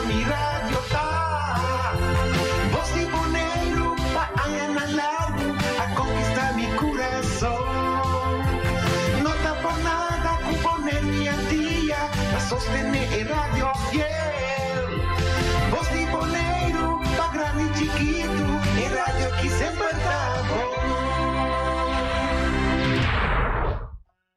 mi radio tá. Voz de boneiro, paanha na lago, a conquistar mi coração. Não tá por nada com boné minha tia, a sostener radio fiel. Voz de boneiro, pa grande e chiquito, e radio que sempre tá bom.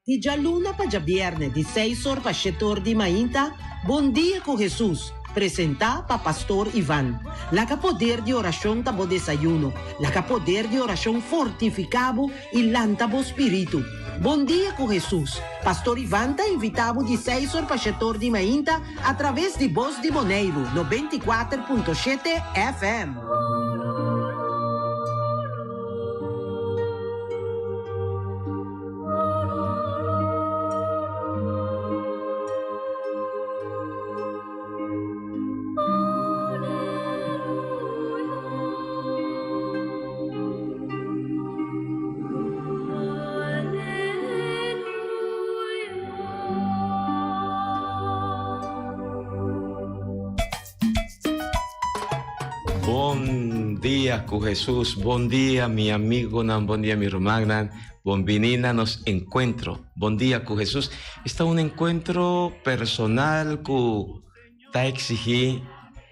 Di già luna pa già viernes, di 6 horas pa 7 horas di mainta, Bom Dia com Jesus, presenta pa Pastor Ivan. La que poder de oración tabo desayuno, la que poder de oración fortificado y lantabo espíritu. Bom Dia com Jesus, Pastor Ivan ta invitado de 6 horas pa 7 horas di mainta a través de Voz de Boneiro, 94.7 FM. Bom dia com Jesus, bom dia mi amigo, bom dia mi hermana, bienvenida nos encuentro, bom dia com Jesus. Está un encuentro personal que está exigir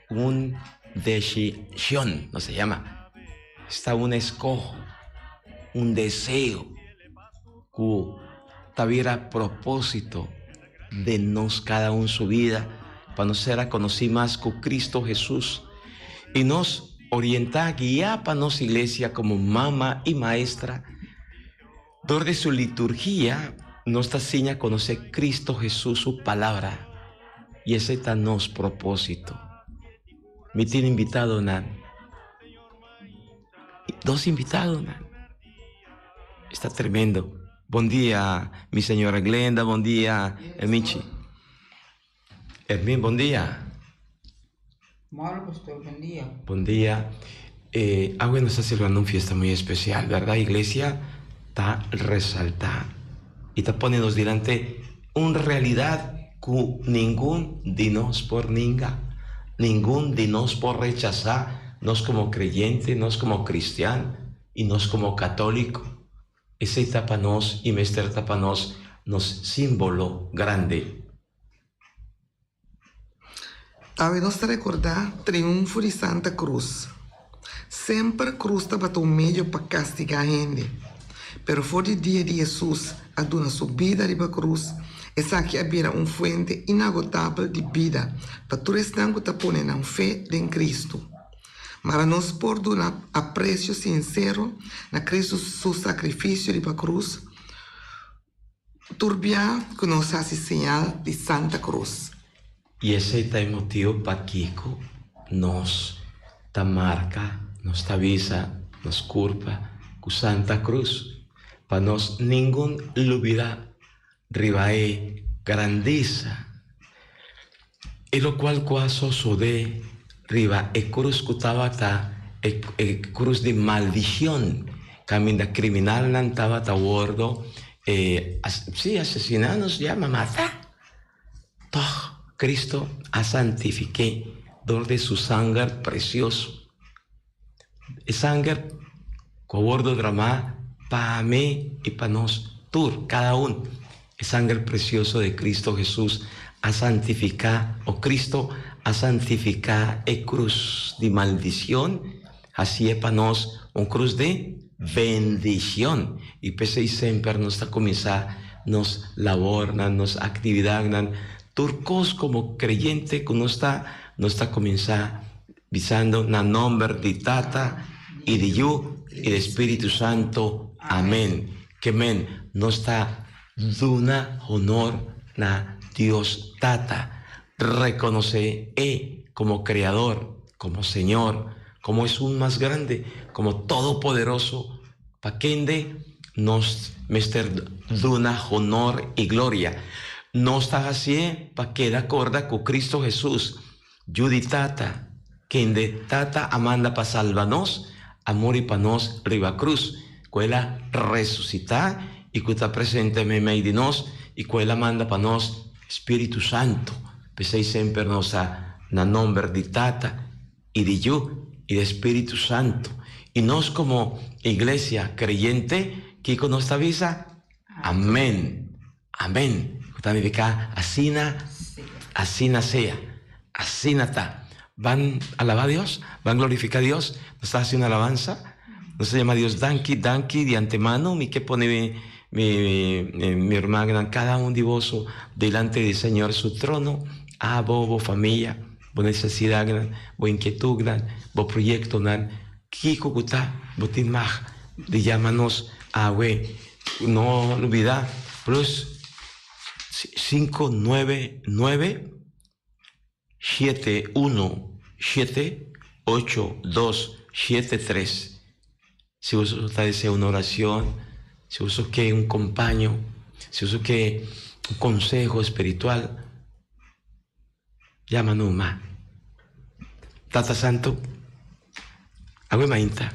una decisión, no se llama, está un escojo, un deseo que tuviera propósito de nos cada uno su vida para nos ser a conocer más con Cristo Jesús y nos orientar, guiar para nuestra iglesia como mamá y maestra. Desde su liturgia nos enseña a conocer Cristo Jesús, su palabra, y ese es nuestro propósito. Me tiene invitado, Nan. 2 invitados, Nan. Está tremendo. Bom dia, mi señora Glenda, bom dia, Michi. Hermín, bom dia. Hola, pastor, buen día. Buen día. Bueno, está celebrando una fiesta muy especial, ¿verdad? Iglesia está resaltada y está poniéndonos delante una realidad que ningún de nos por ningún de nos por rechazar, nos como creyente, nos como cristiano y nos como católico. Esa etapa nos y esta etapa nos símbolo grande. Nós recordar o triunfo de Santa Cruz. Sempre a cruz estava um meio para castigar a gente. Pero foi o dia de Jesus a dar sua vida para a cruz. Essa aqui havia uma fonte inagotável de vida para todos os que estão pondo fé em Cristo. Mas nós por dar apreço sincero na Cristo seu sacrifício para a cruz, turbiar que nós hace señal de Santa Cruz. Y ese es el motivo para que nos marca, nos avisa, nos curva con Santa Cruz. Para nos ningún olvidar ribae grandeza. Y lo cual sucede riba e cruz kutawata e cruz de maldición. Camina criminal nantaba ta bordo sí, asesinanos llama mata. Toh Cristo a santifique de su sangre precioso. El sangre con bordo drama para mí y para nos, tur, cada uno. El sangre precioso de Cristo Jesús a santificar, o Cristo a santificar el cruz de maldición, así es para nos un cruz de bendición. Y pese y siempre nos está comenzando, nos labornan, nos actividad, turcos como creyente que nos está comenzando visando en nombre de Tata y de Yo y de Espíritu Santo. Amén. Que men nos está dando honor a Dios Tata. Reconoce como creador, como Señor, como es un más grande, como todopoderoso, para que nos duna honor y gloria. No está así para que de acuerdo con Cristo Jesús. Juditata, quien de tata amanda para salvarnos, amor y para nos riba cruz, cuela resucitar y que está presente en medio de nos y cuela manda para nos Espíritu Santo. Pensé siempre nos a na nombre de Tata y de Yo y de Espíritu Santo. Y nos como iglesia creyente, Kiko nos avisa, amén, amén. También acá, asina sea, asina está. Van a alabar a Dios, van a glorificar a Dios, nos está haciendo una alabanza, nos llama Dios Danki de antemano, mi que pone mi hermana, cada uno de vos delante del Señor su trono, a vos familia, vos necesidad, vos inquietud, vos proyecto, Kiko Kuta, botin mag, de llámanos a no olvidar, plus 599-717-8273. Si usted desea una oración, si usted quiere un compañero, si usted quiere un consejo espiritual, llámanos más. Tata Santo, Agüe Mainta,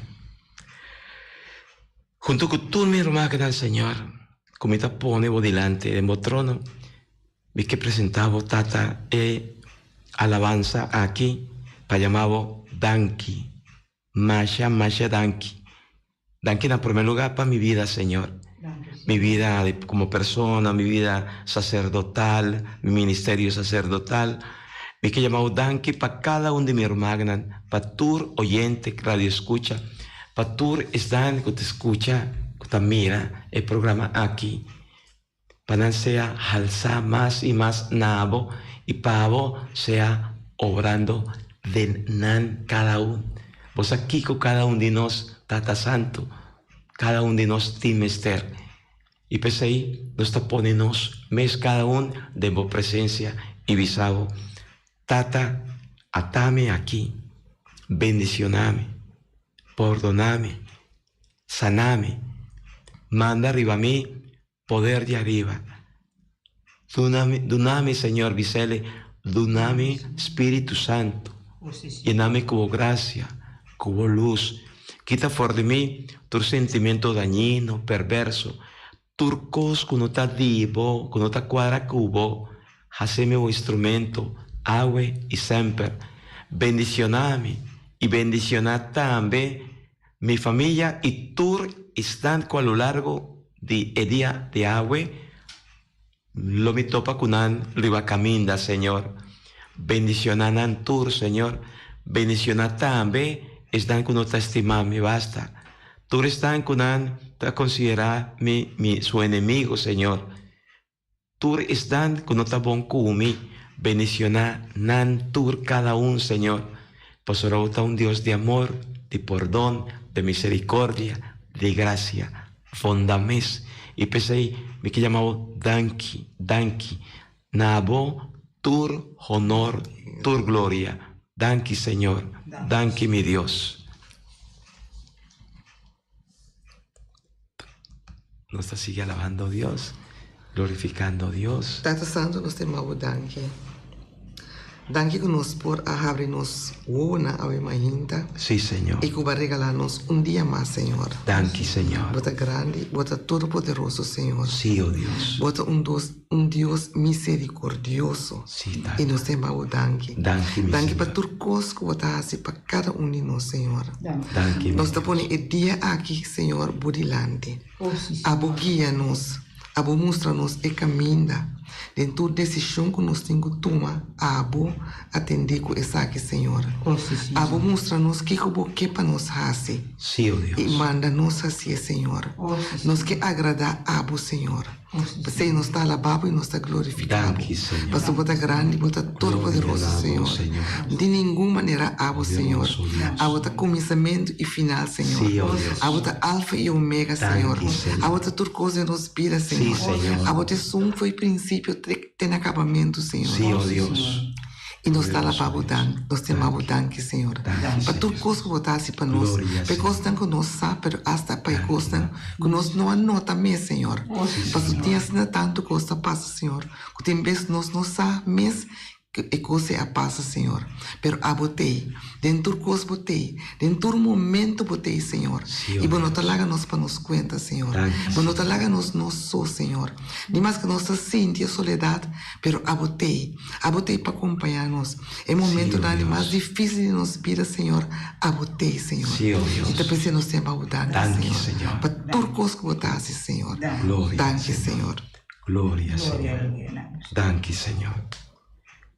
junto con tú, mi hermana, que da el Señor, como te pone vos delante de mi trono, vi que presentaba Tata alabanza aquí, para llamarlo Danki, Masha Danki. Danki en primer lugar para mi vida, Señor. Mi vida como persona, mi vida sacerdotal, mi ministerio sacerdotal. Vi que llamado Danki para cada uno de mi hermana, para tu oyente, radio escucha, para tu están que te escucha, que te mira el programa aquí, para sea alzar más y más nabo y para vos sea obrando de nan cada uno. Vos aquí con cada uno de nos, Tata Santo, cada uno de nos timester. Y pues ahí nos está poniéndonos mes cada uno de vos presencia y visavo. Tata, atame aquí, bendicioname, perdoname, saname, manda arriba a mí poder de arriba. Duname, Señor, Vicele, duname, Espíritu Santo, llename como gracia, como luz. Quita fuera de mí tu sentimiento dañino, perverso, turcos que no está vivo, que no está cuadra cubo, haceme un instrumento, agua y siempre. Bendicioname y bendicionad también mi familia y tú están a lo largo de el día de agua. Lo me topa kunan riba caminda, Señor. Bendicionanan tur, Señor. Bendicionad también están con otra estima, me basta. Tú están kunan te considera su enemigo, Señor. Tú están con otra bon kumi. Bendicionar nan tur cada uno, Señor. Pues ahora un Dios de amor, de perdón, de misericordia, de gracia, fondames. Y pues ahí me que llamado Danki, Nabo, tur honor, tur gloria. Danki, Señor, Danki, mi Dios. Nos sigue alabando a Dios, glorificando a Dios. Tata Santo, nos temamos Danki. Danki que nos por abrirnos una ave mahinta. Sí, Señor. Y que va a regalarnos un día más, Señor. Danki, Señor. Bota grande, bota todopoderoso, Señor. Sí, oh Dios. Bota un Dios misericordioso. Sí, Tata. Y nos temamos Danki. Danki, mi Danki Señor. para tu cosas que bota así para cada uno de nosotros, Señor. Danki, mi Nos te Dios. pone el día aquí, Señor, budilante. Abo guia-nos, abo mostra-nos e caminha. Dentro da decisão que nós temos que tomar, abo atender com essa aqui, Senhor. Abo mostra-nos que que para nós fazer. Sí, oh Dios. E manda-nos assim, Senhor. Nós que agradar abo, Senhor. Você nos está alabado e nos está glorificado. Danke, Senhor. Pastor, bota grande, bota todo poderoso, Glória, Senhor. Senhor. De nenhuma maneira abo, Senhor. Deus. Abo tá começamento e final, Senhor. Sim, ó Deus. Abo tá alfa e omega, Danke, Senhor. Senhor. Abo tá tudo coisa nos vida, Senhor. Senhor. Abo tá som foi princípio, tem acabamento, Senhor. Sí, oh Dios. E nós está Glorioso alabado, Deus. nós temos danke, Senhor. Danke, Para tudo Senhor. coisa que botasse para nós. Glória, Para coisa que nós sabemos, hasta para coisa que nós não anota mesmo, Senhor. Para tu tinha assim tanto coisa passa, Senhor. Que tem vezes nós não sabemos, e cose a passa, Senhor. Pero a botei, dentro cos botei, dentro momento botei, Senhor. E bonota laga nos para nos conta, Senhor. Bonota laga nos so, Senhor. Nem mais que nossa sentia soledade, pero a botei para acompanhar-nos. É momento da mais difícil de nos vida, Senhor. A botei, Senhor. E te pensei nos tempo abundante, Senhor. Para tudo cos que botasse, Senhor. Danke, Senhor. Gloria, Señor. Danke, Señor.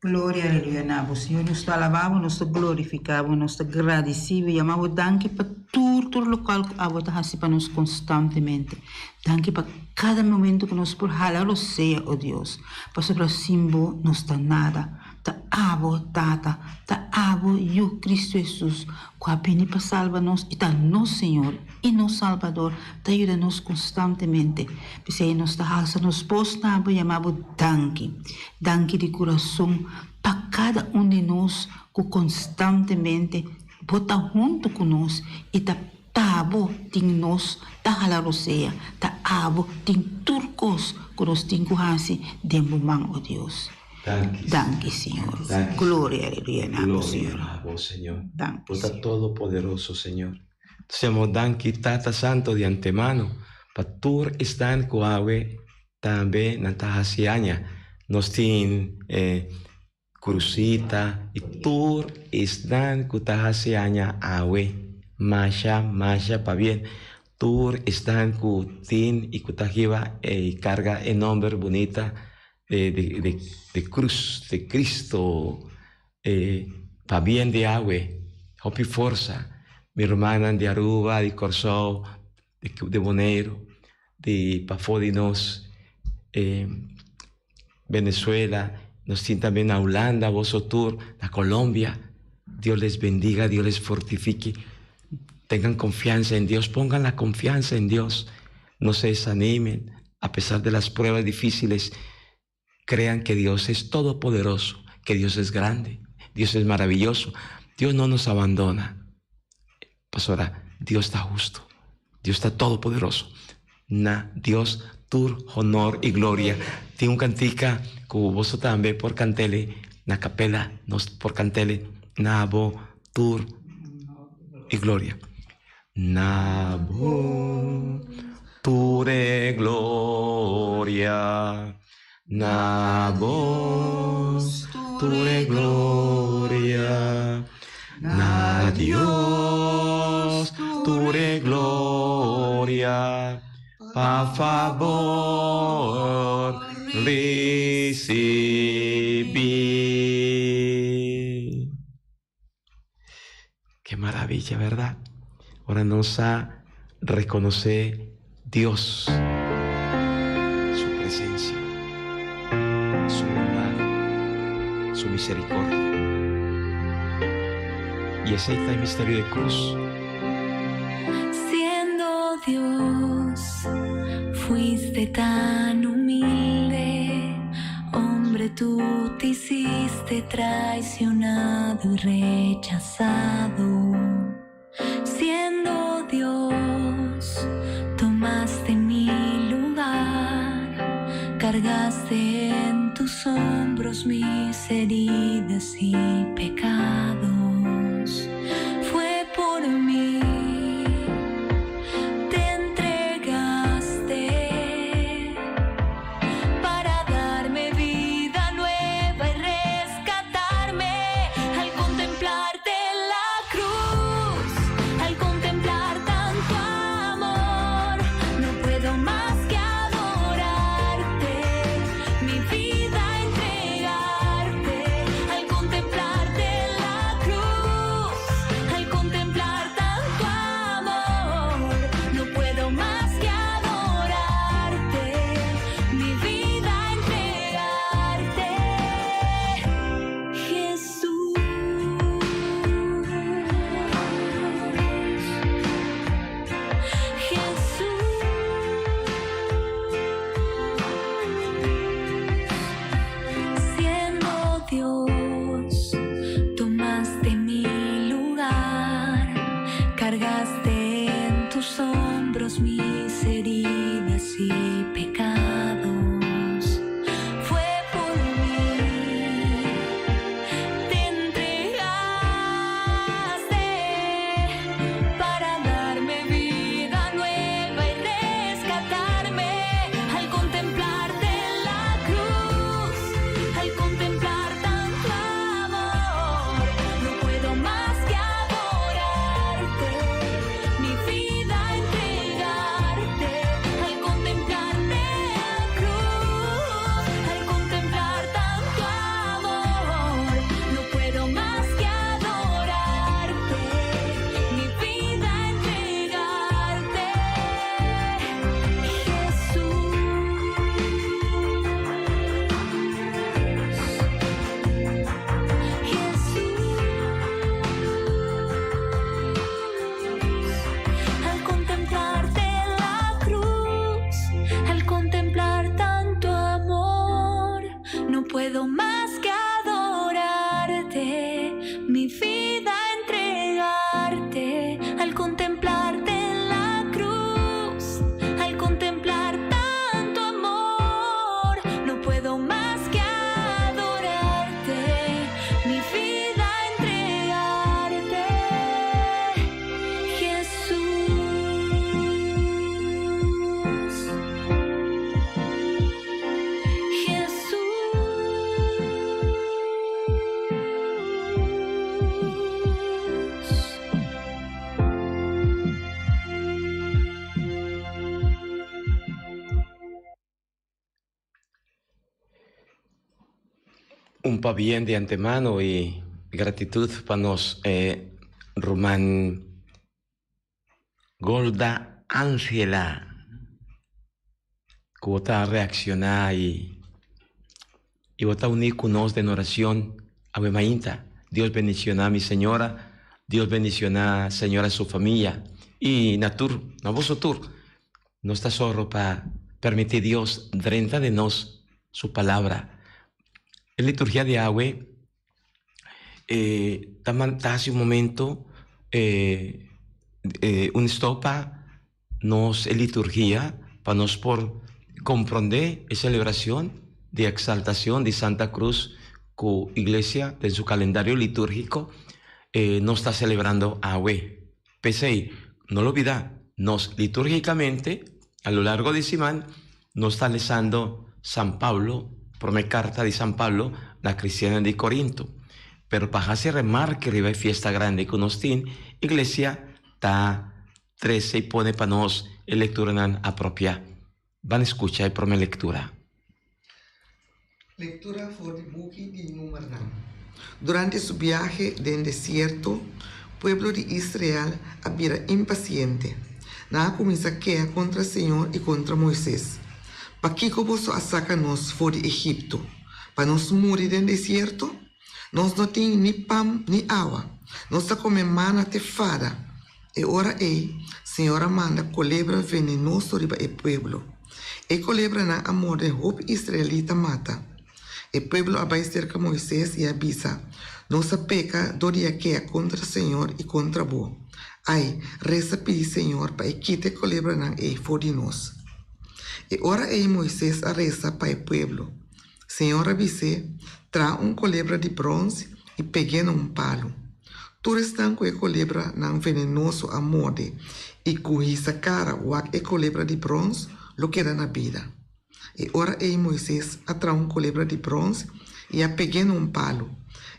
Gloria, aleluia, nabo. Senhor, nós te alabamos, nós te glorificamos, nós te agradecemos e amamos. Danke para tudo local que a volta faz para nós constantemente. Danke para cada momento que nós por halar o seja, ó Deus. Para sobre o símbolo, nós está nada. Ta abo, tata, ta abo, eu, Cristo Jesus, que a pena para salvar nós e ta nosso Senhor e nosso Salvador, ta ajuda nós constantemente. Porque aí nós está alça, nós postamos e amamos danke. Danke de coração para cada de nós que constantemente bota junto conosco e ta abo tem nós, ta halaroseia, ta abo tem turcos que nós tem que fazer de momento, ó Deus. Danke, Señor. Gloria, aleluya, Señor. A vos, Señor. Danke, Vos Señor. Todopoderoso, Señor. Seamos danke, Tata Santo, de antemano. Patur están coawe también nantahasiaña. Nos tin cruzita y tur están kutahasiaña awe. Masha, pa bien. Tur están kutin y kutajiva carga en nombre bonita. De cruz, de Cristo, para bien de agua, hopi fuerza, mi hermana de Aruba, de Corsó, de Bonaire, de Pafodinos, Venezuela, nos tiene también a Holanda, Vosotros, a Colombia. Dios les bendiga, Dios les fortifique. Tengan confianza en Dios, pongan la confianza en Dios, no se desanimen, a pesar de las pruebas difíciles. Crean que Dios es todopoderoso, que Dios es grande, Dios es maravilloso. Dios no nos abandona. Pastora, Dios está justo, Dios está todopoderoso. Dios, tur, honor y gloria. Tiene un cantica que vos también por cantele, na capela, nos por cantele, nabo, tur y gloria. Nabo, tur e gloria. Nabos, tu gloria, na Dios, tu gloria, pa favor recibir. Qué maravilla, ¿verdad? Ahora nos ha reconocer Dios, su presencia, su bondad, su misericordia. Y ese es el misterio de cruz. Siendo Dios, fuiste tan humilde, hombre, tú te hiciste traicionado y rechazado. Siendo Dios, tomaste mi lugar, cargaste en tus hombros mis heridas y pecados. Fue por mí, te entregaste para darme vida nueva y rescatarme. Al contemplarte en la cruz, al contemplar tanto amor, no puedo más que adorarte, mi vida entregarte. Al contemplar mi vida entregarte al contemplarte en la cruz, al contemplar tanto amor, no puedo más que adorarte, mi vida entregarte, Jesús. Un pa bien de antemano y gratitud para nos Román Golda Ángela, que vota reaccionar y vota unir con nos en oración a Mainta. Dios bendicionar a mi señora, Dios bendicionar señora su familia y natur, no vosotros, no está solo para permitir Dios drenta de nos su palabra. En liturgia de agua, hace un momento, un estopa nos en liturgia para nos por comprender la celebración de exaltación de Santa Cruz que la iglesia en su calendario litúrgico no está celebrando agua. Pese no lo olvida, nos litúrgicamente a lo largo de semana nos está leyendo San Pablo, por mi carta de San Pablo, la cristiana de Corinto. Pero para hacer remarque que hay fiesta grande que nos tiene, iglesia está 13 y pone para nos la lectura apropiada. Van a escuchar por mi lectura. Lectura por el buque de Número. Durante su viaje del desierto, pueblo de Israel había impaciente. Nada comienza a quejar contra el Señor y contra Moisés. ¿Para qué vos sacanos fuera de Egipto? ¿Para nos morir en el desierto? Nos no tiene ni pan ni agua. Nos está comiendo mana tefada. Y ahora Señora manda culebra venenoso riba el pueblo. El culebra na amor de hope israelita mata. El pueblo abai cerca Moisés y avisa. No se peca doria que contra el Señor y contra vos. Ay, reza pedir Señor para que quite culebra na fuera de nos. E ora Moisés a reza para el pueblo. Senhor avise, trae un culebra de bronce y pegue en un palo. Tú están con el culebra nan venenoso a morde y cuja cara o el culebra de bronce lo queda na vida. E ora Moisés a trae un culebra de bronce y a pegue en un palo.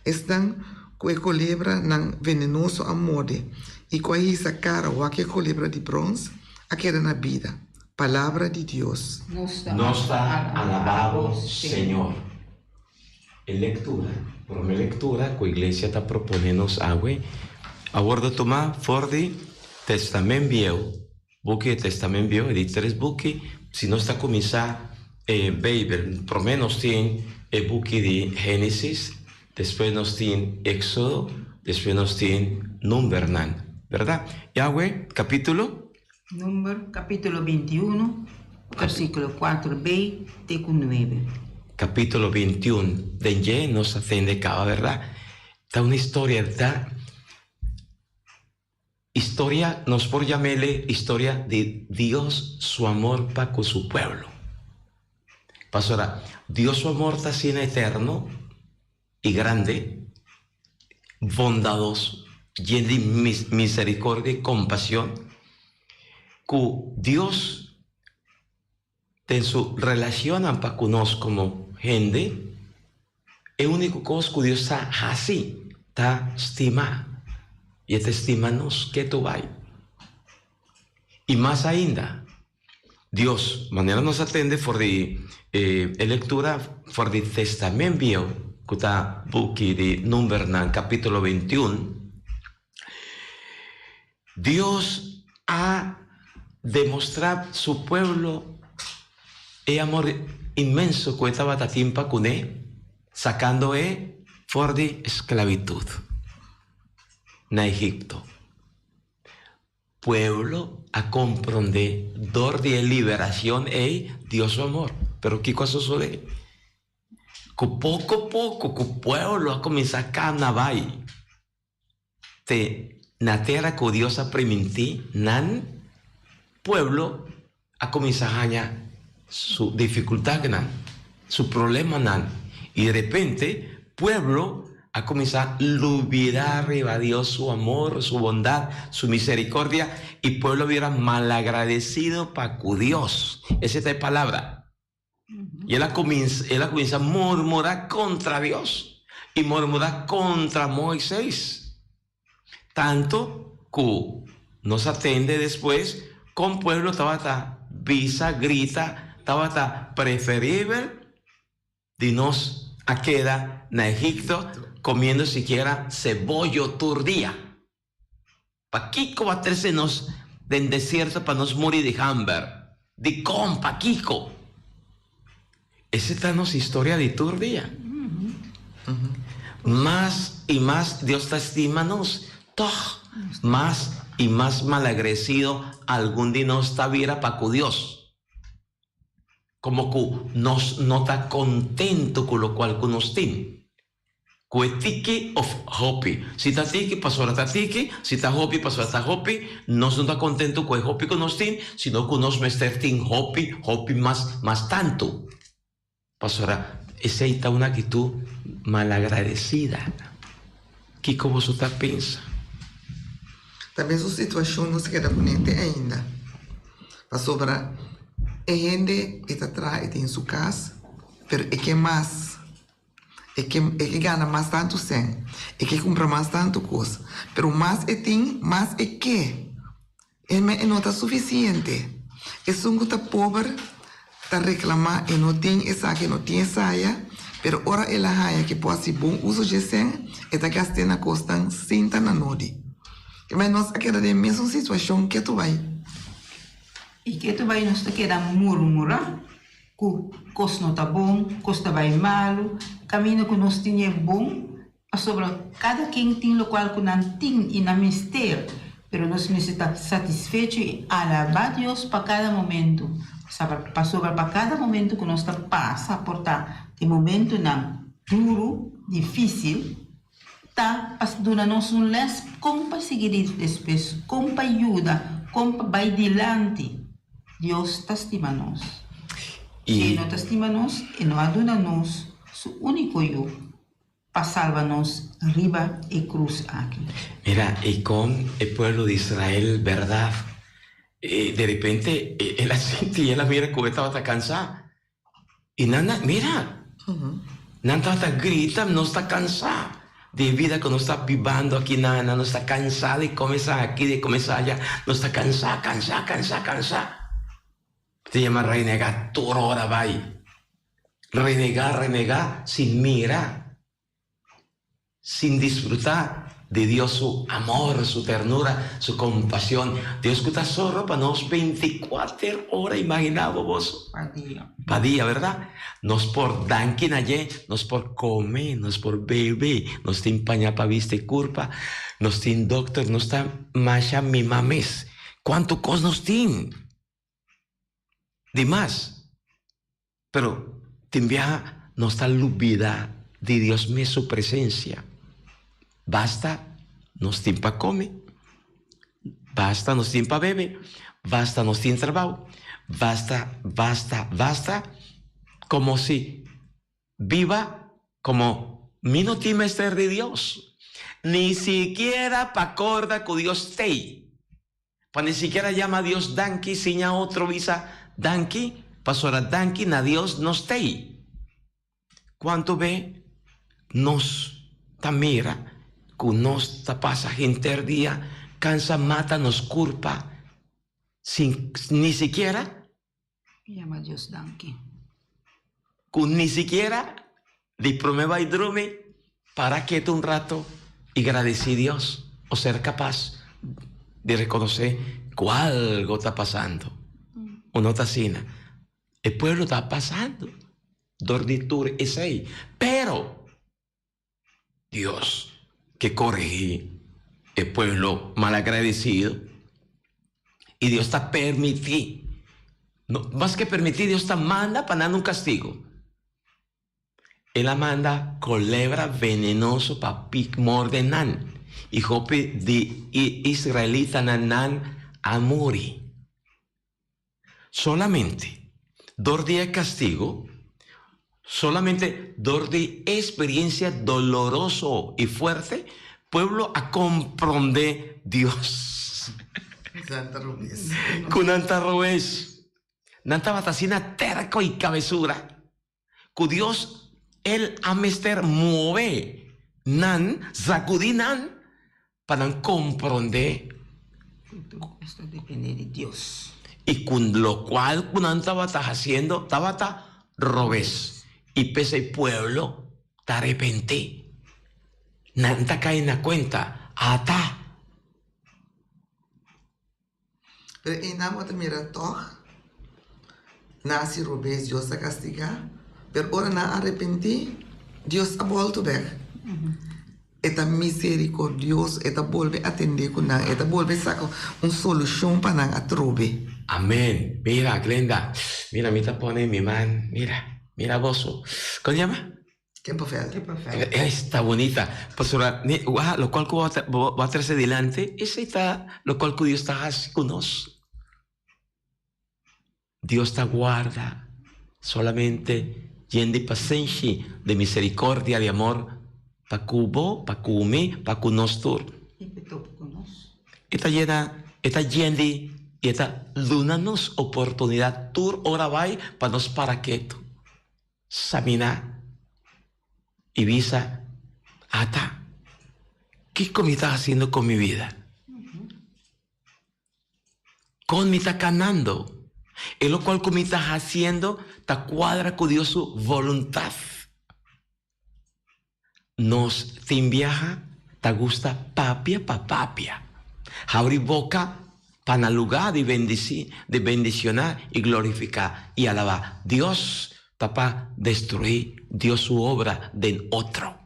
Están con el culebra nan venenoso a morde y cuja cara o el culebra de bronce a queda na vida. Palabra de Dios. Nos alabado, Señor. En lectura, por mi lectura, que la iglesia está proponiendo agua, ahora toma for de Testamento Viejo, buque de Testamento Viejo, de 3 buques, si no está comenzando, Bible, por lo menos tiene el buque de Génesis, después nos tiene Éxodo, después nos tiene Número, ¿verdad? Yahweh, capítulo Número capítulo 21, versículo 4b, teco 9. Capítulo 21, de nos atende cada, ¿verdad? Está una historia, ¿verdad? Historia, nos por llamarle historia de Dios, su amor para con su pueblo. Pastora, Dios su amor está siendo eterno y grande, bondadoso, lleno de misericordia y compasión. Que Dios en su relación para con nosotros como gente, es único cosa que Dios está así, está estima y está estimándonos que tú vas. Y más ainda, Dios, manera nos atende por de lectura por de Testamento Viejo, que está buque de Número, capítulo 21. Dios ha demostrar su pueblo el amor inmenso que estaba tatimpa con él, sacando fuera de esclavitud en Egipto. Pueblo a comprender dor de liberación Dios su amor. Pero ¿qué cosa sucede? Que poco a poco que pueblo a comenzar a carnaval na tierra que Dios ha permitido, nan pueblo a comenzar a su dificultad, nan, su problema, nan. Y de repente, pueblo a comenzar a olvidar a Dios su amor, su bondad, su misericordia, y pueblo hubiera malagradecido para con Dios. Esa es la palabra. Y él comienza a murmurar contra Dios y murmurar contra Moisés. Tanto que nos atende después con pueblo estaba visa, grita, estaba preferible de nos a queda en Egipto comiendo siquiera cebollo turdía. Pa' Kiko va a terse nos del desierto para nos morir de hambre. De compa Kiko. Esa es nuestra historia de turdía. Más y más Dios te estima nos. Más y más malagrecido algún día nos está viera para con Dios. Como que nos no está contento con lo cual nos tiene. Kuetiki of hopi. Si está tiki, pasó a tiki. Si está hopi, pasó a hopi. No está contento con el hopi que nos tiene, sino que nos mestertin hopi más tanto. Pastora, esa es una actitud malagradecida. ¿Qué como usted piensa? También su situación no se queda bonita ainda. Pastora, gente está atrás en su casa, pero es que más. É que gana mais tanto sem, é que compra mais tanto coisa, pero mais é tem, mais é que não está suficiente. É só que está pobre, está reclamar e não tem essa que não tem saia, pero ora ela raia que pode ser bom uso de sem, está gastando a costa sem na nodi. Mas nós aqui da mesma situação que tu vai. E que tu vai nos queda murmurar? Cos não está bom, cos está vai malo, caminho que nós tinha bom, sobre cada quem tem o qual que não tem e não mister, pero nós necessitamos satisfeito e alabar Deus para cada momento, para cada momento que nós está passa, portar de momento não duro, difícil, tá dando-nos les como para seguir depois, como para ajuda, como para vai adiante. Deus está estimando-nos. Se não te estima-nos e não ajuda-nos, su único yo para salvarnos arriba y cruz aquí. Mira, y con el pueblo de Israel, ¿verdad? De repente, él siente y él mira que estaba cansada. Y Nana, mira, Nana está grita, no está cansada. De vida que no está viviendo aquí, Nana, no está cansada de comenzar aquí, de comenzar allá, no está cansada. Te llama renegar, tu hora va ahí. Renegar sin mirar, sin disfrutar de Dios su amor, su ternura, su compasión. Dios que está solo para nos 24 horas, imaginamos vos. Pa día, ¿verdad? Nos por dankin allí, nos por comer, nos por beber, nos tin paña pa viste curpa, nos tin doctor, nos está macha mi mames. ¿Cuánto cos nos tin? De más. Pero te envía no está lubida de Dios mío su presencia. Basta, nos tiene para comer. Basta, nos tiene para beber. Basta, nos tiene trabajo. Basta. Como si viva como mi no tiene estar de Dios. Ni siquiera pa corda con Dios te. Pa ni siquiera llama a Dios Danki, sin a otro visa Danki. Pasora Danki, na Dios nos te. Cuánto ve nos tamira, que nos pasa gente día, cansa, mata, nos culpa, sin ni siquiera. Llama a Dios Danki. Que ni siquiera de promeva y drume para que un rato y agradecer a Dios o ser capaz de reconocer que algo está pasando. O no está así. El pueblo está pasando. Dorditur es ahí. Pero Dios que corrige el pueblo malagradecido y Dios está permitido. No, más que permitir, Dios está manda para dar un castigo. Él la manda culebra venenoso para mordenan. y hopi de israelita nanan amori. Solamente dor de castigo, solamente dor de experiencia doloroso y fuerte, pueblo a comprender Dios. Santa Rubés. Kunanta robes, nanta batacina terco y cabezura. Ku Dios el amester mueve nan sacudinan para comprender Esto depende de Dios. y con lo cual kunanta bata haciendo tabata robes y pese el pueblo te arrepentí nanta cae en la cuenta ata. Pero en amo te mira toch, nasi Rubés Dios a castigar, pero ahora na arrepentí, Dios ha vuelto weg. Eta misericordioso, eta vuelve a atender con nang, eta vuelve a sacar una solución para nang atrobe. Amén. Mira, Glenda, mira, me pone mi man, mira, bozo. ¿Cómo se llama? ¿Qué papel? Qué perfecto. Está bonita. Pastora, lo cual va a traerse delante, ese está, lo cual Dios está así con nosotros. Dios te guarda solamente lleno de paciencia, de misericordia, de amor, para cubo, para cumi, para cunostur. Y petopo con nos. Está llena y está dándonos oportunidad, tur ora vai para nos para quieto. Samina y visa, ata, ¿qué me estás haciendo con mi vida? Con me está ganando. Es lo cual me estás haciendo, te cuadra con Dios su voluntad. Nos te enviaja, te gusta papia pa papia. Abrir boca para lugar de bendicionar y glorificar y alabar. Dios está para destruir Dios su obra de otro.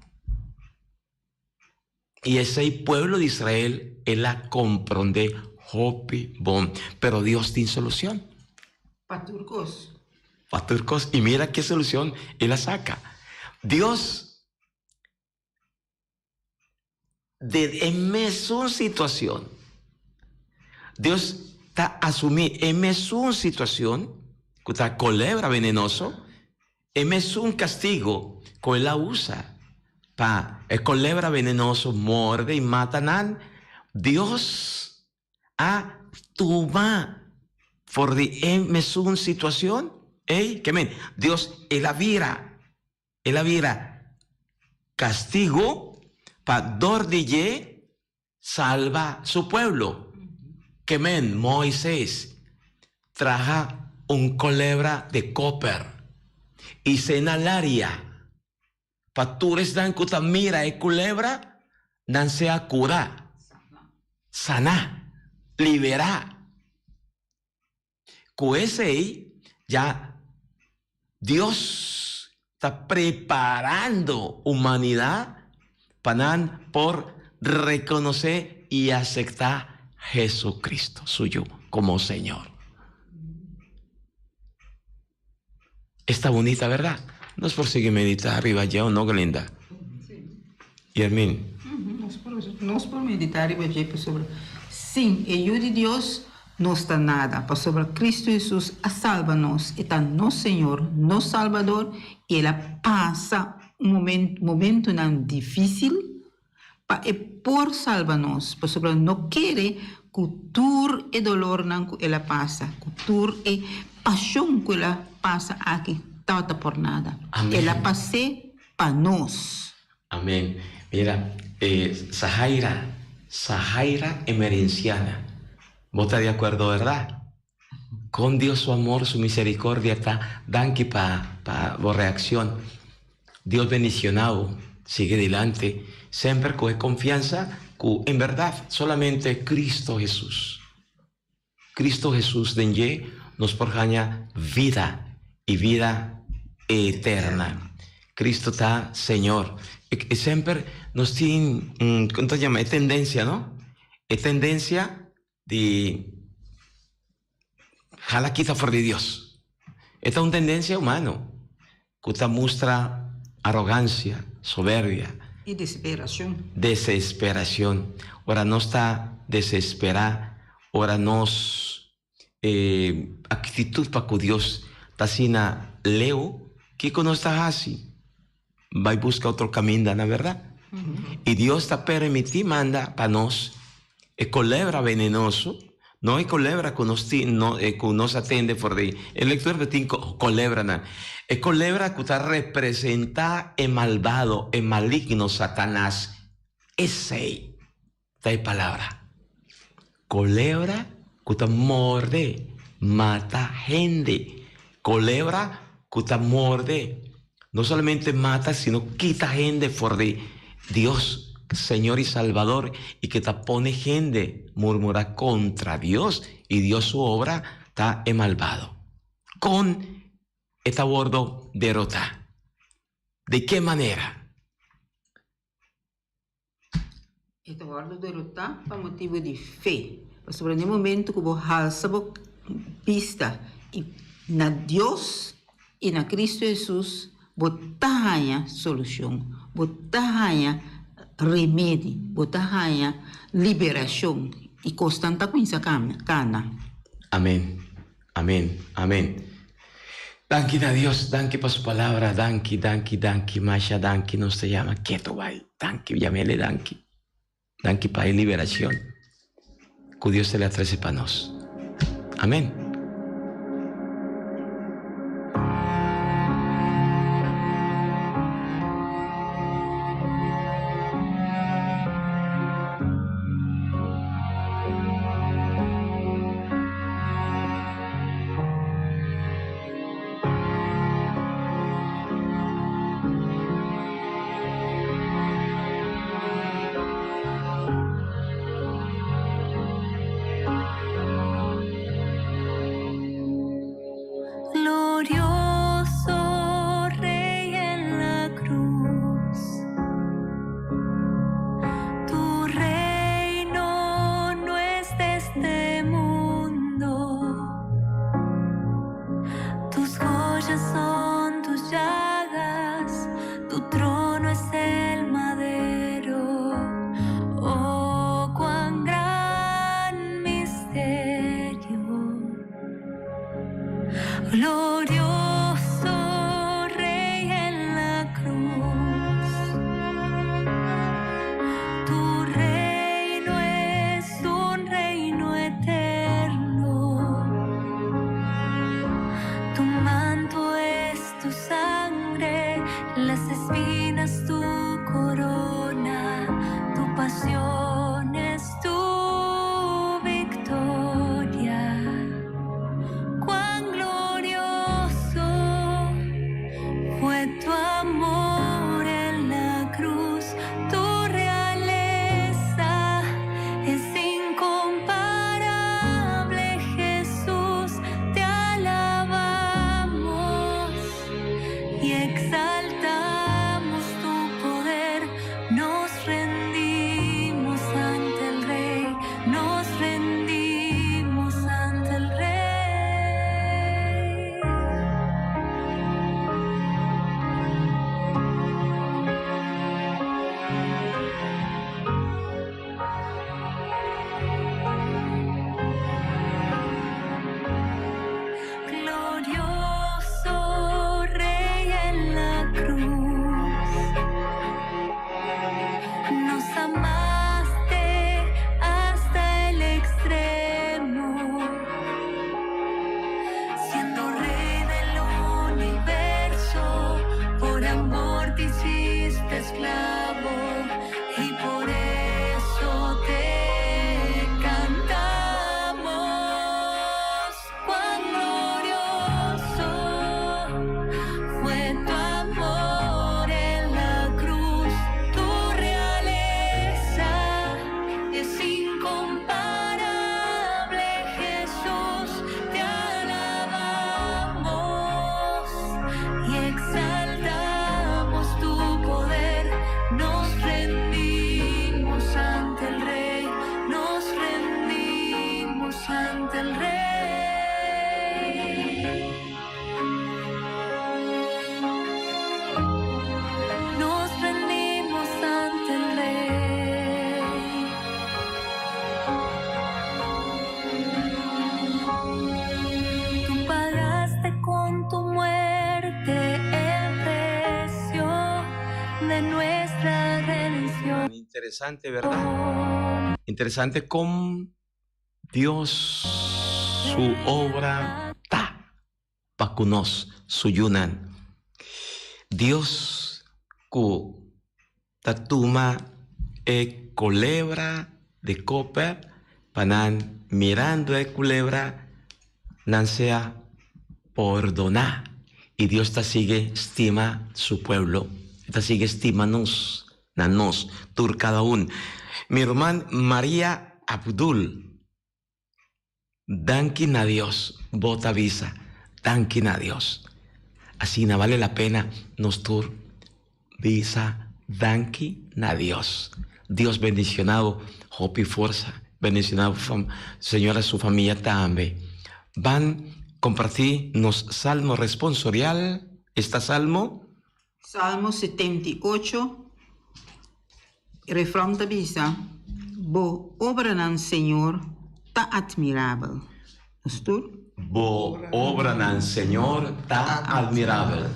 Y ese pueblo de Israel, él la comprende, hopi, bon. Pero Dios tiene solución. Paturcos. Paturcos, y mira qué solución él la saca. Dios, en mesma situación, Dios está asumiendo en mesma situación, que está culebra venenoso, en mesmo castigo, que él la usa para el culebra venenoso, muerde y matan. Dios a tomado por en mesma situación, que men, Dios él la vira castigo para dor de salva su pueblo. Que men, Moisés traja un culebra de copper y se en el área para tú dan que mira culebra dan sea cura sana libera. Con ese ya Dios está preparando humanidad para por reconocer y aceptar Jesucristo suyo como Señor. Está bonita, ¿verdad? Nos prosigue meditar arriba ya o no, Glenda. Y Hermín. Nós por meditar e ver sobre sim, e de Deus não está nada, para sobre Cristo Jesus a salva-nos, está no Senhor, no Salvador, e Ele passa momento não difícil, para por salva-nos, para sobre não querer cultura e dolor não que Ele passa, cultura e paixão que Ele passa aqui, tata por nada. Amém. Ele passa para nós. Amén. Mira, Sahaira emerenciana. ¿Vos estás de acuerdo, verdad? Con Dios su amor, su misericordia está danqui para reacción. Dios bendicionado, sigue adelante, siempre con confianza, en verdad, solamente Cristo Jesús. Cristo Jesús denye nos porjaña vida y vida eterna. Cristo está Señor. Y siempre nos tiene, ¿cómo se llama? Es tendencia, ¿no? Es tendencia de jala quita fuera de Dios. Esta es una tendencia humana que muestra arrogancia, soberbia, Y desesperación. Desesperación. Ora nos está desesperar, ora nos actitud para que Dios está sina leo, que no está así. Va a buscar otro camino, ¿no verdad? Y Dios está permitiendo, manda para nos, culebra venenoso, no es culebra que nos atende por ahí. El lector de tinco culebra, no. Es culebra que está representa el malvado, el maligno Satanás. Ese es la palabra. Culebra que está morde, mata gente. Culebra que está morde, no solamente mata, sino quita gente por de Dios, Señor y Salvador, y que te pone gente murmura contra Dios, y Dios su obra está en malvado. Con este bordo derrota. ¿De qué manera? Este guardo derrotar por motivo de fe. Sobre el momento que vos alza pista y na Dios y na Cristo Jesús, botar solución, botar remédio, botar liberação e constante com essa cana. Amén, amén, amén. Danke a Dios, danke por su palabra, danke, Masha, danke, nos te llama, quieto, vai, danke, llámele, danke para la liberación, que Dios se le atrece para nos. Amén. Glorioso Rey en la cruz, tu reino no es de este mundo, tus joyas son tus llagas, tu trono es el madero. Oh, cuán gran misterio. Glorioso Rey en la cruz, tu reino es un reino eterno, tu manto es tu sangre, las espinas tu corona, tu pasión es tu victoria. Cuán glorioso interesante, ¿verdad? Interesante cómo Dios, su obra, pa kunos, suyunan. Dios, ku tatuma culebra de copa, panan mirando culebra, nan sea perdonar. Y Dios te sigue estima su pueblo, te sigue estimándonos, nanos, tur cada uno. Mi hermana María Abdul, dankin a Dios, bota visa, dankin a Dios. Así no vale la pena nos tur visa, dankin a Dios. Dios bendicionado, hope y fuerza, bendicionado señora su familia también. Van compartir nos salmo responsorial, esta salmo. Salmo 78, refrán de visa, bo obra nan Señor, ta admirable. ¿Estur? Bo obra nan Señor, ta admirable.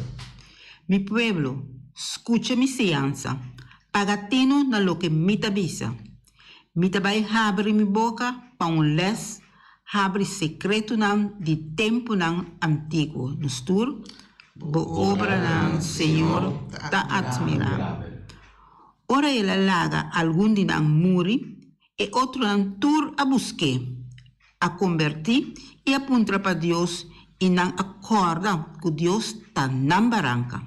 Mi pueblo, escucha mi seanza, pagatino na lo que mi tabisa. Mi tabay abre mi boca pa un les, abre secreto nan di tempo nan antiguo. Estur? Bo obra nan Señor, ta admirable. Ora ela laga algún dinan muri, e otro nan tur a busque, a convertir y apunta para Dios y nan acorda que Dios ta nan barranca.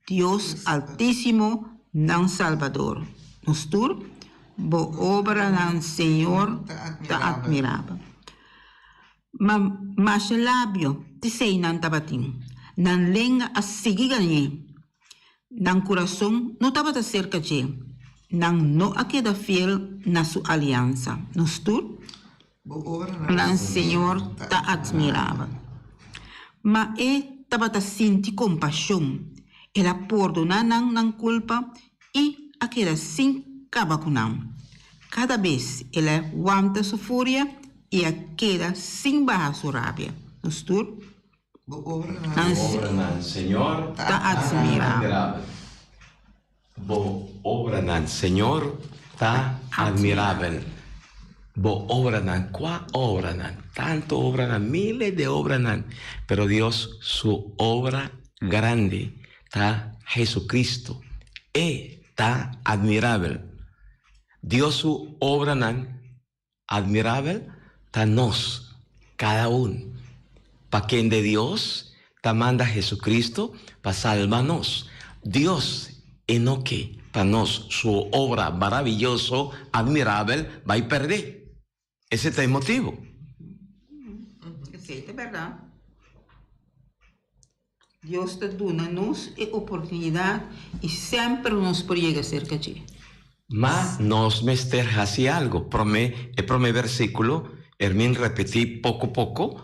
Dios altísimo nan salvador. Nostur, bo obra nan Señor ta admirable. Mas labio te sei nan tabatin, nan lenga a seguir ganhé. Nan corazón no estaba cerca de, nan no a queda fiel na su alianza. Nostur, nan Señor ta admiraba. Ma estaba sinti compasión, el perdona nan culpa y a queda sin cabacunan. Cada vez él aguanta su furia y a queda sin bajar su rabia. Nostur, Obra Señor, ta admirable. Bo obra nan Señor, ta admirable. Bo obra nan, qua obra nan, tanto obra nan, miles de obra nan, pero Dios su obra grande, ta Jesucristo, ta admirable. Dios su obra nan, admirable, ta nos, cada uno. Pa quien de Dios, ta manda Jesucristo, pa salvarnos. Dios, enoque, pa nos, su obra maravilloso, admirable, va a perder. Ese es el motivo. Sí, es verdad. Dios te da nos oportunidad y siempre nos llega cerca de. Mas nos mester hacia algo. El primer versículo, Hermín repetí poco a poco,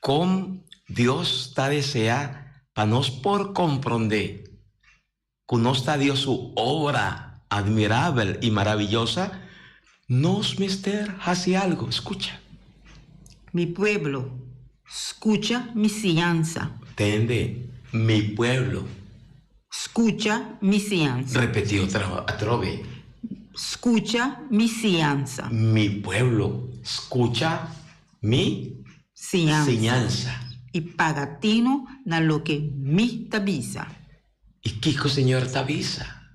como Dios está desea para nos por comprender que no está Dios su obra admirable y maravillosa, nos mester hacia algo. Escucha. Mi pueblo, escucha mi cianza. Entiende, mi pueblo. Escucha mi cianza. Repetí otra vez. Escucha mi cianza. Mi pueblo, escucha mi enseñanza. Y pagatino na lo que mi tabisa. ¿Y qué Señor te avisa?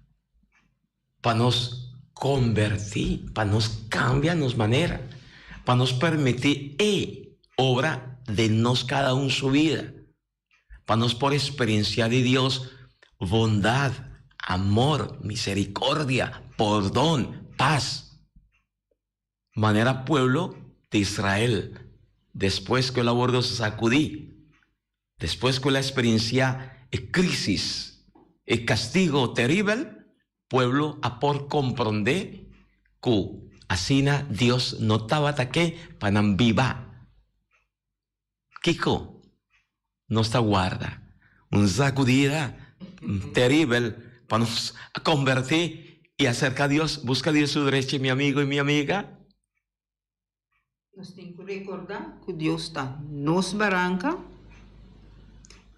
Para nos convertir, para nos cambiar nos manera, para nos permitir obra de nos cada uno su vida, para nos por experiencia de Dios, bondad, amor, misericordia, perdón, paz. Manera pueblo de Israel, después que el abordo se sacudí, después que la experiencia es crisis, el castigo terrible, pueblo a por comprender que así Dios no estaba ataque para no viva. Kiko, no está guarda, un sacudida terrible para nos convertir y acercar a Dios, busca a Dios su derecha, mi amigo y mi amiga. Nos tenemos que recordar que Dios está nos barranca,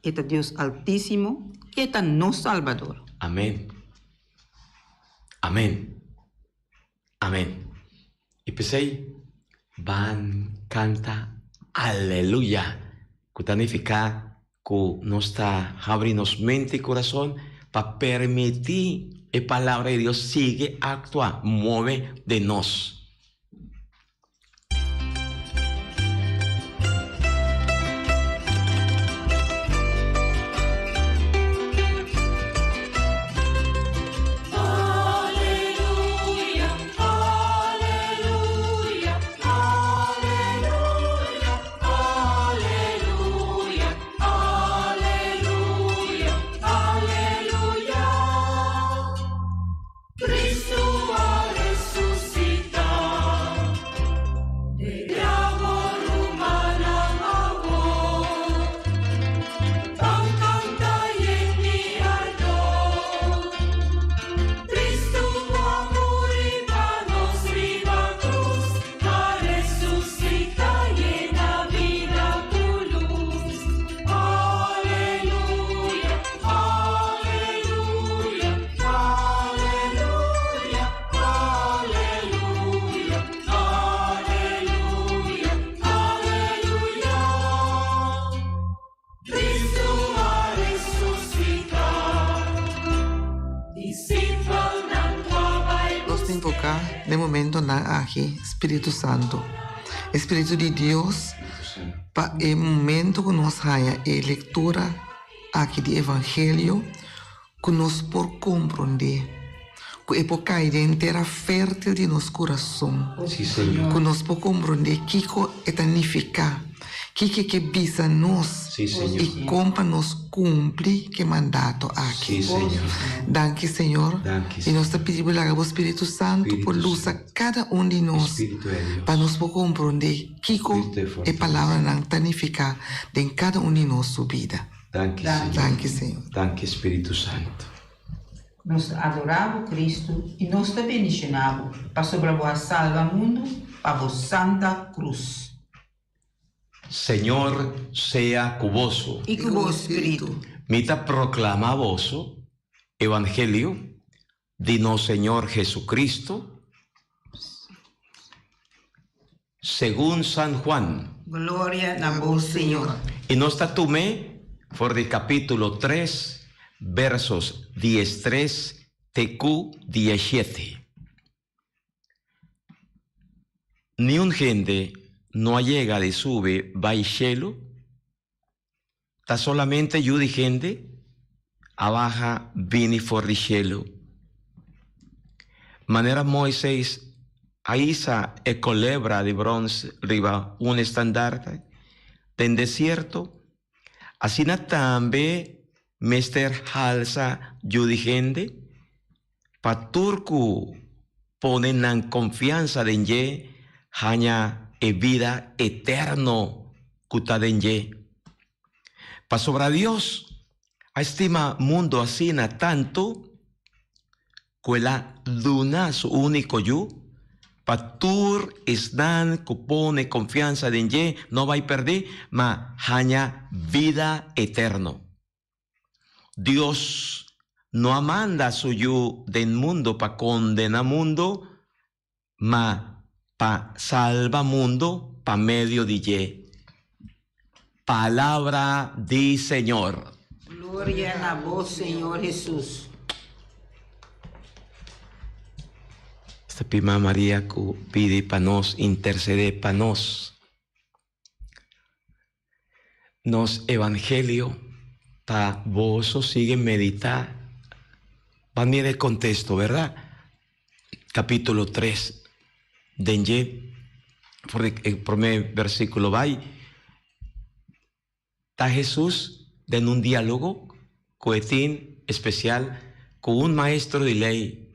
está Dios altísimo y está nos salvador. Amén. Amén. Amén. Y pensei, van canta aleluya. Que significa que nos está abriendo mente y corazón para permitir que la palabra de Dios sigue actuar, mueve de nos. Invocar de momento na aqui Espírito Santo, Espírito de Deus, para o momento que nós haya a leitura aqui do Evangelho, que nós por compreender, que é por cair em terra fértil de nosso coração, Sí, Señor. que nós por compreender que é significa, que visa nós Sí, Señor. e como nós cumprir que mandato aqui. Sí, Señor. Danke, Senhor. Danke, E Senhor. nós te pedimos o Espírito Santo Espírito por luz a Santo. cada de nós, Espírito de Dios. para nós compreender que Espírito de a fortaleza. palavra não significa em cada de nossa vida. Danke, Señor. Danke, Senhor. Danke, Espíritu Santo. Nós adoramos Cristo e nós te bendicionamos para sobre a boa salva mundo, para a Santa Cruz. Señor sea cuboso. E com o Espírito. Mita proclama voso Evangelio de no Señor Jesucristo según San Juan. Glória na voz, Senhor. Y nos tatume por el capítulo 3, versos 13 TQ 17. Ni un gente no llega de sube baixelo, ta solamente yo de gente abaja vini forrichelo. Manera Moisés aisa e culebra de bronce riba un estandarte en desierto, así na tambe mester halsa yo de gente pa turku ponen en confianza de ye haña e vida eterno kutadenye. Pa sobra Dios, a estima mundo asina tanto, que la luna su único yu, pa tur esnan kupone confianza de ye, no va a perder, ma haña vida eterno. Dios no amanda su yu del mundo pa condena mundo, ma pa salva mundo pa medio de ye. Palabra di Señor. Glória na voz, Senhor Jesus. Esta prima María que pide para nos, intercede para nos. Nos evangelio pa vos sigue meditar. Van bien el contexto, ¿verdad? Capítulo 3. Denye, por el primer versículo va está Jesús en un diálogo coetín especial con un maestro de ley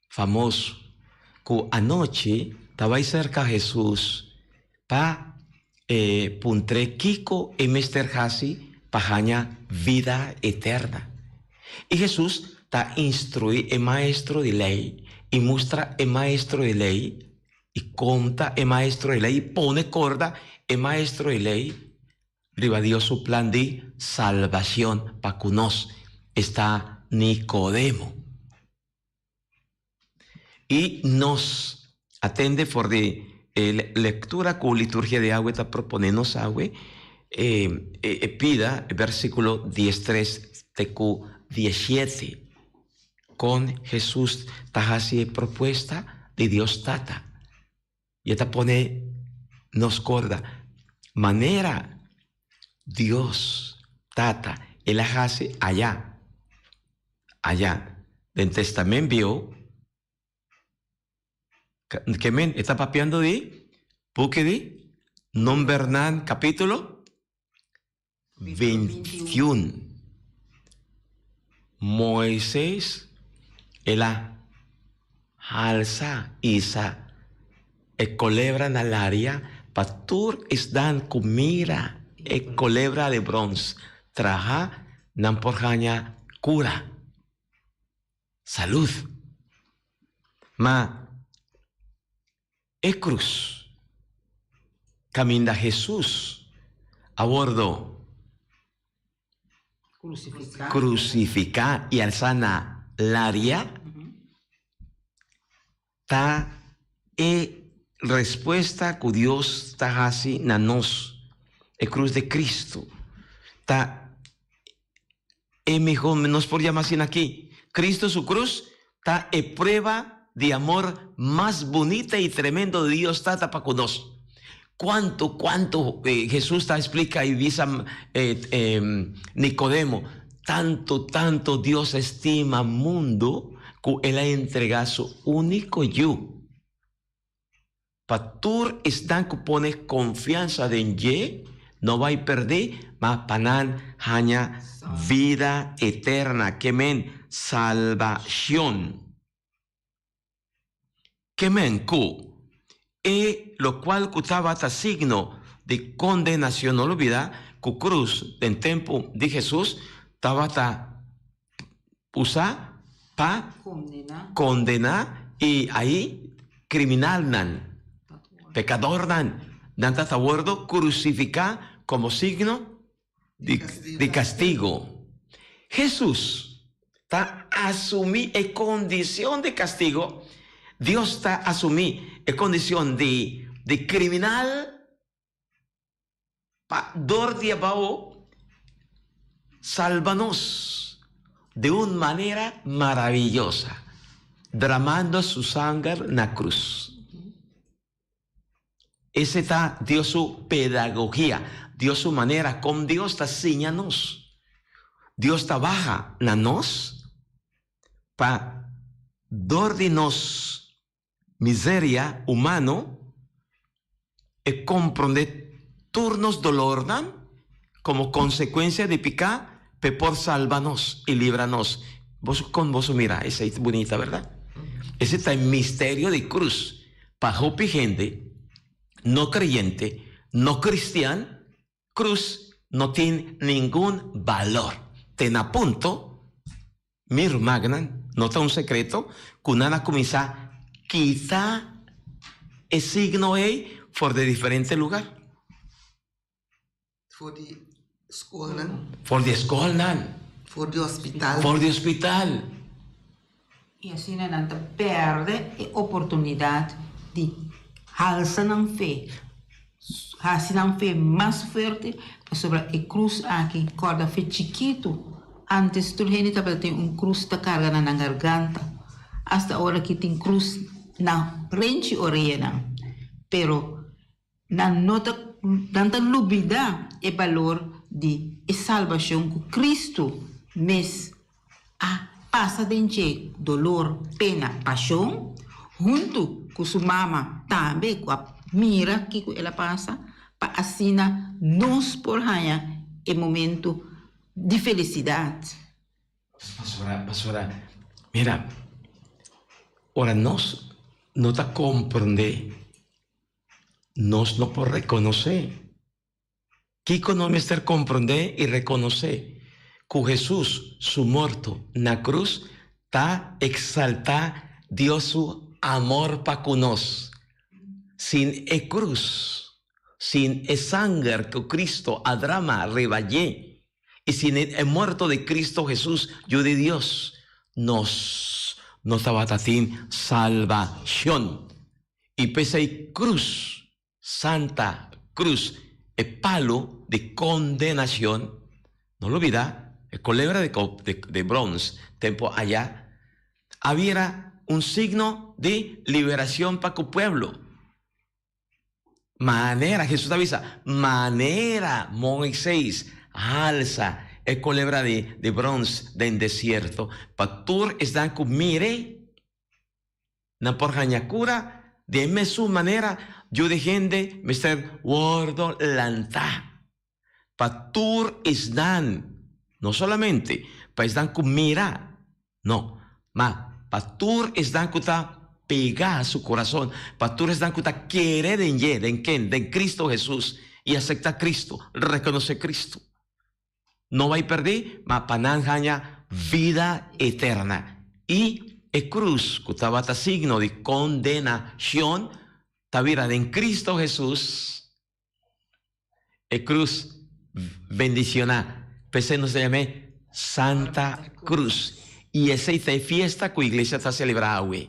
famoso que anoche estaba cerca de Jesús para puntre Kiko y Mr. Hasi para vida eterna. Y Jesús está instruir el maestro de ley y muestra el maestro de ley y conta el maestro de ley, pone corda el maestro de ley, riba dio su plan de salvación para que nos está Nicodemo. Y nos atende por de lectura con liturgia de agua, está proponernos agua, pida versículo 13 tecu 17. Con Jesús tajasi propuesta de Dios tata. Y esta pone nos corda. Manera Dios tata. Él hace allá. Allá. Del testamento vio. Que men está papeando de. Porque de. Nombernan capítulo 21. Moisés. Ela alza isa e colebra na área patur es dan comida e colebra de bronce traja nan porjaña cura salud ma e cruz caminda Jesús a bordo crucificar y alzana l'aria ta respuesta que Dios ta hasi na nos e cruz de Cristo ta mejor nos por llamar así aquí Cristo su cruz ta prueba de amor más bonita y tremendo de Dios tata para con nos. Cuánto Jesús ta explica y dice Nicodemo, tanto Dios estima mundo que Él ha entregado su único yo. Patur están que pone confianza en Ye, no va a perder, mas panan haña vida eterna, que men salvación. Que men ku, lo cual cutaba hasta signo de condenación, no olvida, que cruz en tiempo de Jesús, estaba usa pa condenar y ahí criminal nan, pecador nan, danta acuerdo crucificar como signo de castigo. Jesús está asumí en condición de castigo. Dios está asumí en condición de criminal pa dor de abajo. Sálvanos de una manera maravillosa, derramando su sangre en la cruz. Ese está Dios su pedagogía, Dios su manera, como Dios está enseñándonos. Dios trabaja en nos para darnos miseria humano y comprender turnos dolor como consecuencia de picar, por salvanos y líbranos. Con vos mira, esa es bonita, ¿verdad? Ese está el misterio de cruz. Para gente no creyente, no cristiano, cruz no tiene ningún valor. Ten a punto, mir magnan, nota un secreto, kunana comienza, quizá el signo for de diferente lugar. Voor die school, né? For de escola, Voor die hospital. for de hospital. E assim não perde a oportunidade de alçar na fé. Assim na fé mais forte sobre a cruz aqui, corda fé chiquito. Antes tudo gente estava tem cruz da carga na garganta. Hasta a hora que tem cruz na frente orelha. Pero na nota tanta lubida e valor de salvação que Cristo mes a passa de dolor, pena, paixão, junto com sua mama também com a mira que ela passa, para assim nos por ganhar o momento de felicidade. Pastora, mira, ahora nos no te comprende, nos no por reconocer. Kiko no me está comprender y reconocer que Jesús, su muerto en la cruz, está exaltar Dios su amor para con nos. Sin e cruz, sin e sangre que Cristo a drama reballé, y sin el muerto de Cristo Jesús, yo de Dios, nos abatatín salvación. Y pese a cruz, Santa Cruz, el palo de condenación, no lo olvida, el culebra de bronce, tiempo allá, había un signo de liberación para el pueblo. Manera, Jesús avisa, manera, Moisés, alza el culebra de bronce del desierto, para tur están con mire, na por jañacura, de su manera, yo de gente, Mr. Wordo Lanta, para tur están, no solamente, para están con mira, no, ma, para tur están con pegar a su corazón, para tur están con querer en Cristo Jesús, y aceptar Cristo, reconocer Cristo. No va a perder, ma pananjaña vida eterna. Y el cruz, que estaba signo de condenación, tavira en Cristo Jesús, el cruz bendiciona, pese nos llame Santa Cruz. Y esa es la fiesta que la iglesia está celebrando hoy.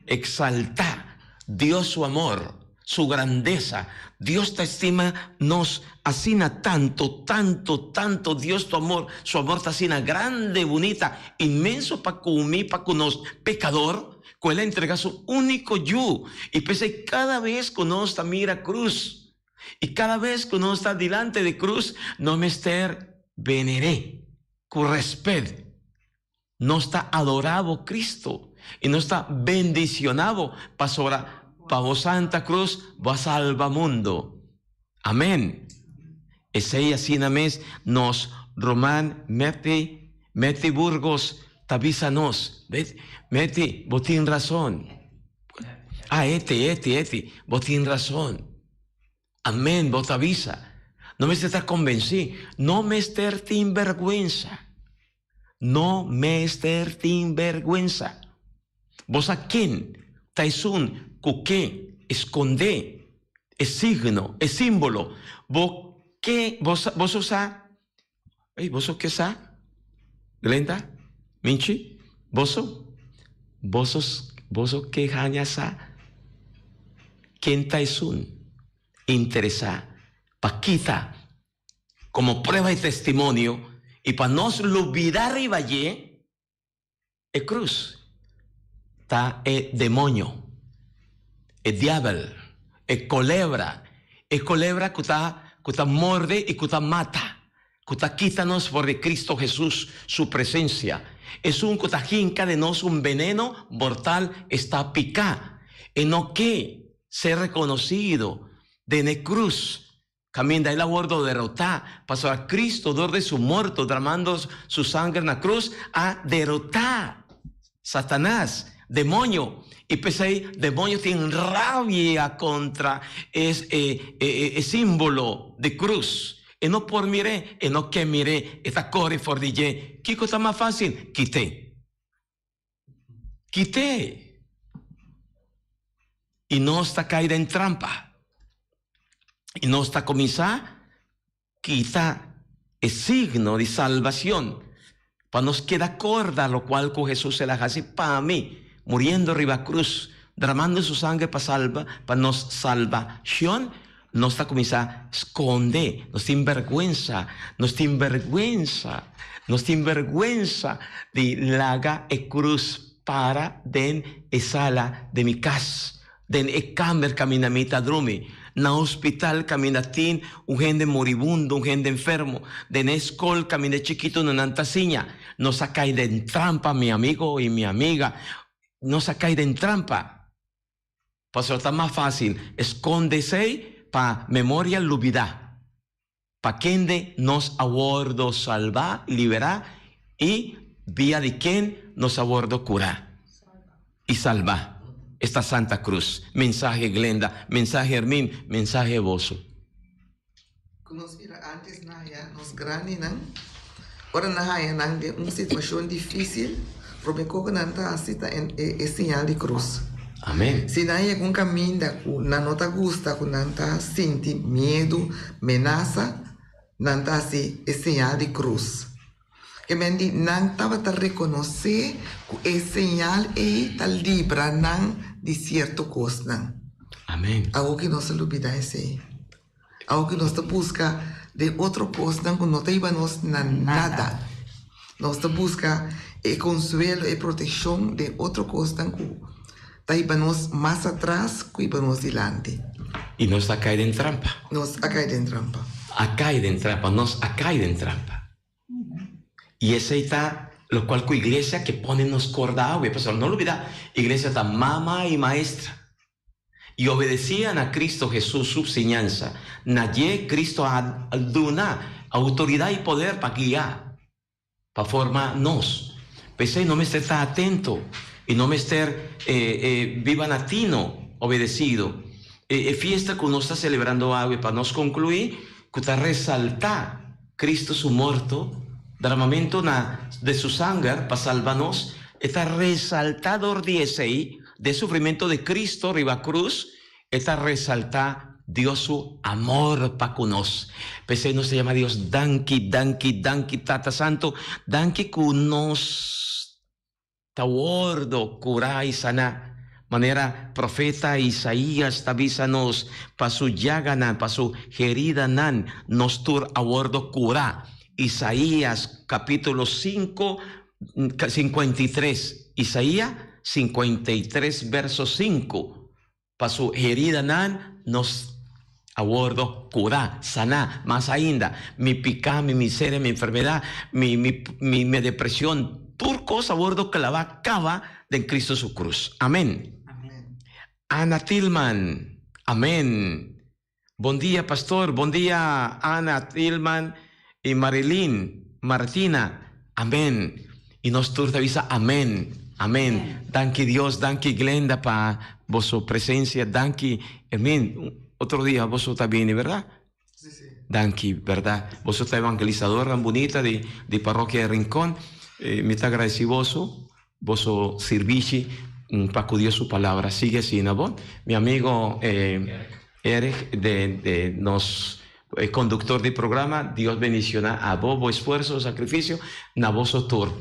Exaltar Dios su amor, su grandeza. Dios te estima, nos asina tanto, tanto, tanto. Dios tu amor, su amor te asina grande, bonita, inmenso para mí, para nos pecador, que él entrega su único yo. Y pese cada vez que uno está mira cruz, y cada vez que uno está delante de cruz, no me esté veneré, con respeto. No está adorado Cristo, y no está bendicionado para vos Santa Cruz, vos salva mundo. Amén. Ese así na mes nos Román mete Burgos tabizanos. Mete, vos tienes razón. Vos tienes razón. Amén, vos te avisa. No me estés convencido. No me estés sin vergüenza. No me estés sin vergüenza. Vos a quién tais un que esconde, es signo, es símbolo. Vos usa, vos qué sa, Glenda, Minchi, vos que jañasa, quién tais un interesa, paquita, como prueba y testimonio, y para nos olvidar y valle, el cruz, está el demonio. El diablo, el culebra que está morde y que está mata, que está quítanos por de Cristo Jesús, su presencia. Es un que está jinca de nos un veneno mortal, está pica, en no que ser reconocido de la cruz, camina el abordo derrotar, pasó a Cristo, dor de su muerto, derramando su sangre en la cruz, a derrotar Satanás, demonio. Y pese ahí, demonio tiene rabia contra ese símbolo de cruz. Y no por mire, y no que mire, esta corre for DJ. ¿Qué cosa más fácil? Quité. Y no está caída en trampa. Y no está comenzada, quita el signo de salvación. Para nos queda corda, lo cual con Jesús se la hace para mí. Muriendo arriba cruz, derramando su sangre para nos salvación, no está comenzando a esconder, nos tiene vergüenza de laga e cruz para den e sala de mi casa, den e camer caminamita drumi, na hospital caminatín, un gente moribundo, un gente enfermo, den escol camine chiquito no nantasiña, no sacai de trampa mi amigo y mi amiga, no sacáis de trampa. Pues está más fácil. Escóndese para memoria olvidar. Para quien de nos abordo salvar, liberar y vía de quien nos abordo curar y salvar. Esta Santa Cruz. Mensaje Glenda, mensaje Hermín, mensaje Bozo. Nos mira antes nos grande, ahora nang de una situación difícil. Robeco que nanta asita es señal de cruz. Amén. Si nadie un camino na nota gusta con nanta sinti miedo, amenaza, nanta así es señal de cruz. Que me di nanta va a reconocer que es señal tal libra nan de cierto cosa. Amén. Algo que no se olvida ese. Algo que nos busca de otra cosa que no te íbamos nada. Nos busca el consuelo y protección de otra cosa que te íbamos más atrás que íbamos delante. Y nos ha caído en trampa. Nos ha caído en trampa. Nos ha caído en trampa. Y ese está lo cual con iglesia que pone nos corda, pero no lo olvida, iglesia está mamá y maestra. Y obedecían a Cristo Jesús su enseñanza. Nadie Cristo ha dado autoridad y poder para guiar, para formarnos. Pensé, no me esté atento y no me esté viva latino obedecido. Fiesta que uno está celebrando algo para nos concluir, que está resaltar Cristo su muerto, derramamiento de su sangre para salvarnos, está resaltador de sufrimiento de Cristo riba cruz, está resaltar Dios su amor para con nos. Pensé, no se llama Dios danki, tata santo, danki con nos tawordo, cura y sana. Manera profeta Isaías tavísanos pa su llaganan, pa su herida nan, nos tur abordo cura. Isaías capítulo 5, 53. Isaías 53 verso 5. Pa su herida nan, nos abordo cura, sana, más ainda. Mi pica, mi miseria, mi enfermedad, mi depresión, turcos abordo que la va acaba de Cristo su cruz. Amén. Ana Tillman, amén. Buen día, pastor. Buen día, Ana Tillman y Marilyn, Martina, amén. Y nos avisa, amén, amén. Danke Dios, danke Glenda para vuestra presencia, danke, amén. Otro día vos también, ¿verdad? Sí. Danke, ¿verdad? Vos sos evangelizadora bonita de parroquia de Rincón. Me está agradecido vos servici para que Dios su palabra. Sigue así, ¿no? Mi amigo Eric, conductor del programa, Dios bendiciona a vos, esfuerzo, sacrificio, na vos tour.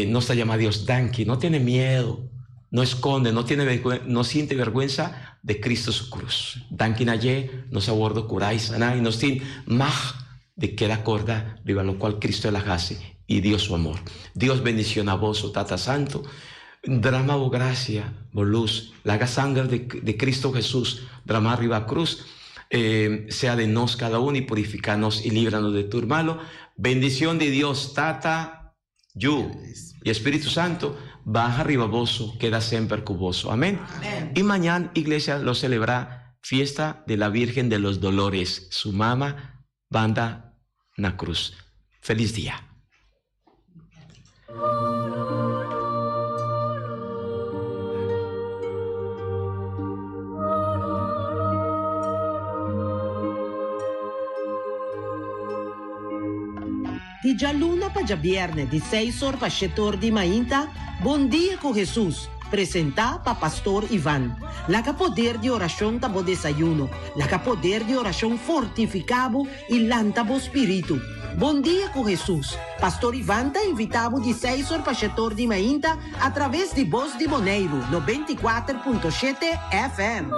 Nos llama Dios, danke, no tiene miedo, no esconde, no siente vergüenza de Cristo su cruz. Danke naye, nos abordo curar y sanar, y nos tiene más de que la corda, viva lo cual Cristo la hace, y Dios su amor. Dios bendiciona a vos, Tata Santo. Drama o gracia, o luz, la sangre de Cristo Jesús, drama arriba cruz, sea de nos cada uno y purificarnos y líbranos de tu malo. Bendición de Dios, Tata, Yu y Espíritu Santo, baja arriba vos, queda siempre cuboso. Amén. Amén. Y mañana, iglesia, lo celebra fiesta de la Virgen de los Dolores, su mamá, banda na cruz. Feliz día. Di già luna pa già viernes, di 6 ore pa 7 ore di mainta, Buon dia con Jesús, presenta pa Pastor Iván. La que poder de oración tabo desayuno, la que poder de oración fortificabo y lantabo espíritu. Bom dia com Jesús. Pastor Iván te invitado de 6 horas para 7 horas de manhã através de Voz de Moneiro, 94.7 FM.